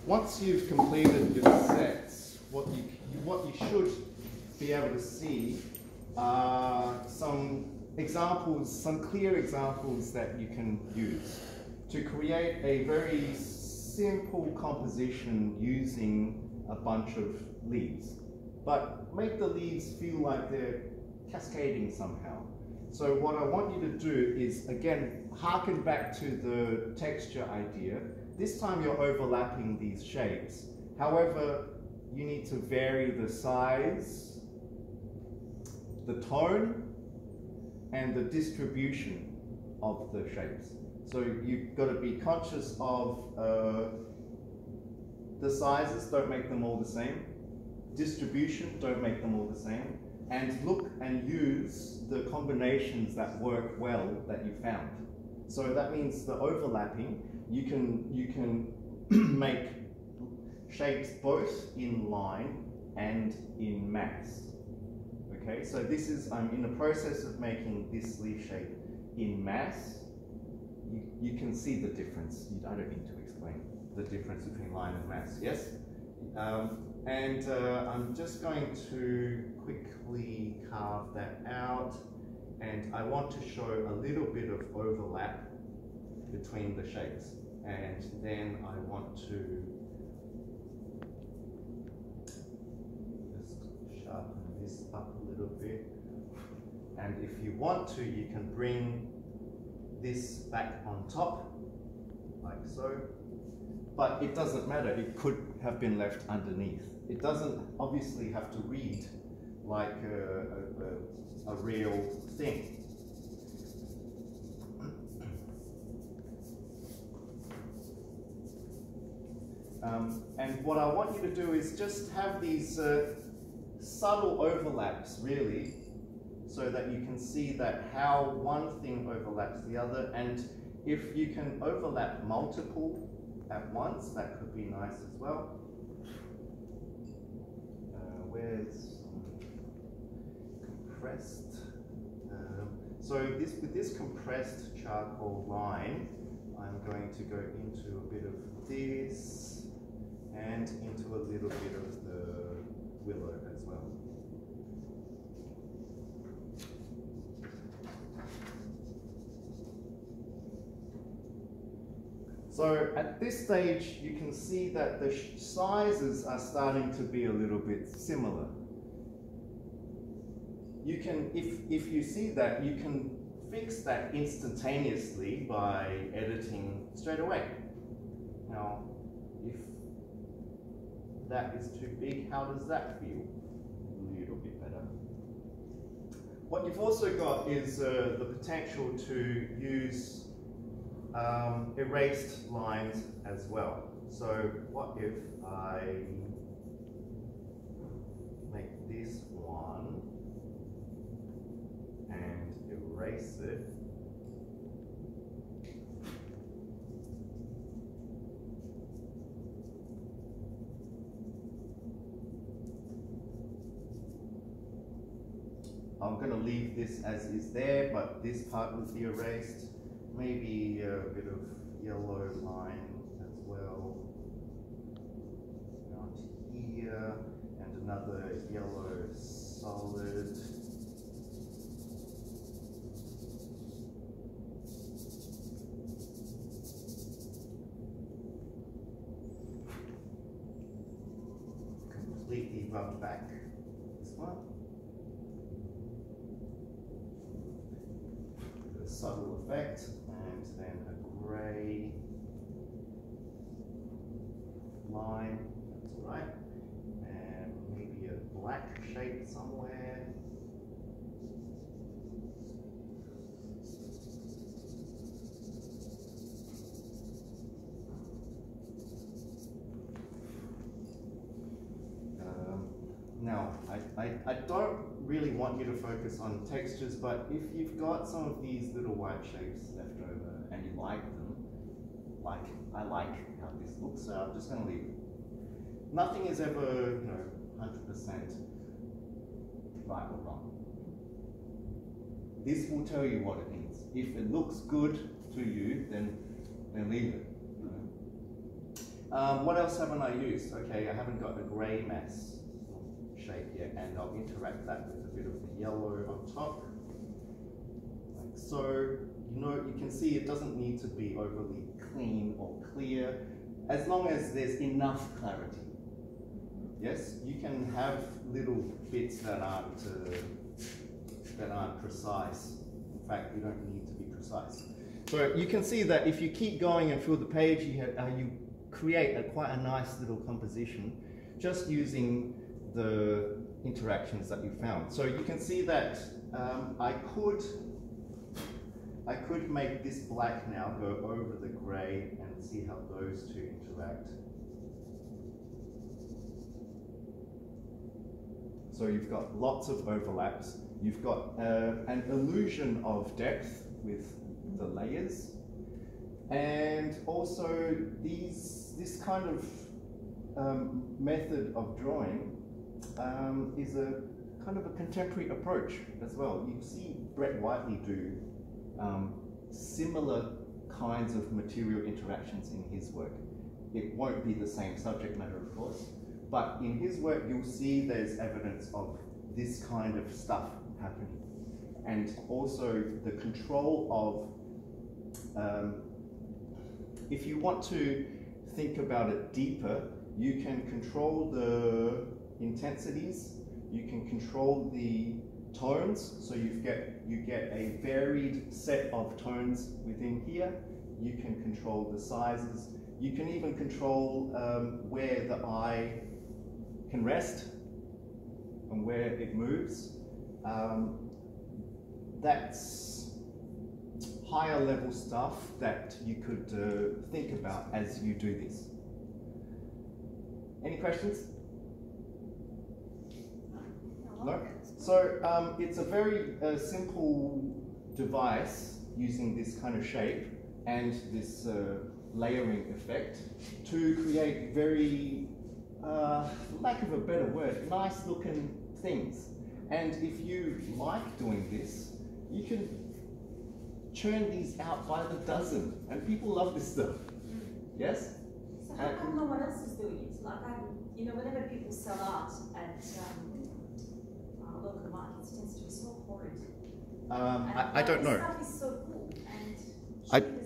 once you've completed your sets, what you should be able to see are some examples, some clear examples that you can use to create a very simple composition using a bunch of leaves, but make the leaves feel like they're cascading somehow. So what I want you to do is, again, harken back to the texture idea. This time you're overlapping these shapes. However, you need to vary the size, the tone, and the distribution of the shapes. So you've got to be conscious of the sizes, don't make them all the same. Distribution, don't make them all the same. And look and use the combinations that work well that you found. So that means the overlapping, you can make shapes both in line and in mass. Okay, so this is, I'm in the process of making this leaf shape in mass. You can see the difference. I don't need to explain the difference between line and mass, yes? I'm just going to quickly carve that out, and I want to show a little bit of overlap between the shapes, and then I want to just sharpen this up a little bit, and if you want to, you can bring this back on top like so, but it doesn't matter, it could have been left underneath. It doesn't obviously have to read like a real thing. And what I want you to do is just have these subtle overlaps, really, so that you can see that how one thing overlaps the other. And if you can overlap multiple at once, that could be nice as well. Where's compressed? With this compressed charcoal line, I'm going to go into a bit of this and into a little bit of the willow as well. So at this stage, you can see that the sizes are starting to be a little bit similar. You can, if you see that, you can fix that instantaneously by editing straight away. Now, if that is too big, how does that feel? A little bit better. What you've also got is the potential to use erased lines as well. So what if I make this one and erase it? I'm going to leave this as is there, but this part would be erased. Maybe a bit of yellow line as well out here, and another yellow solid. Completely rub back this one. A subtle effect. And then a grey line, that's all right, and maybe a black shape somewhere. Now, I don't really want you to focus on textures, but if you've got some of these little white shapes left over and you like them, like I like how this looks, so I'm just going to leave it. Nothing is ever, 100% right or wrong. This will tell you what it means. If it looks good to you, then leave it. What else haven't I used? Okay, I haven't got a grey mass shape yet, and I'll interact that with a bit of the yellow on top. Like so, you can see it doesn't need to be overly clean or clear, as long as there's enough clarity. Yes, you can have little bits that aren't precise. In fact, you don't need to be precise. So you can see that if you keep going and fill the page, you create quite a nice little composition just using the interactions that you found. So you can see that I could make this black now go over the grey and see how those two interact. So you've got lots of overlaps. You've got an illusion of depth with the layers, and also this kind of method of drawing is a kind of a contemporary approach as well. You see Brett Whiteley do similar kinds of material interactions in his work. It won't be the same subject matter, of course, but in his work you'll see there's evidence of this kind of stuff happening. And also the control of, if you want to think about it deeper, you can control the intensities, you can control the tones, so you get a varied set of tones within here. You can control the sizes. You can even control where the eye can rest and where it moves. That's higher level stuff that you could think about as you do this. Any questions? No? So it's a very simple device using this kind of shape and this layering effect to create very, for lack of a better word, nice looking things. And if you like doing this, you can churn these out by the dozen, and people love this stuff. Yes? So how come no one else is doing it? Like, whenever people sell art at local markets, it tends to be so horrid. I don't know. Stuff is so cool, and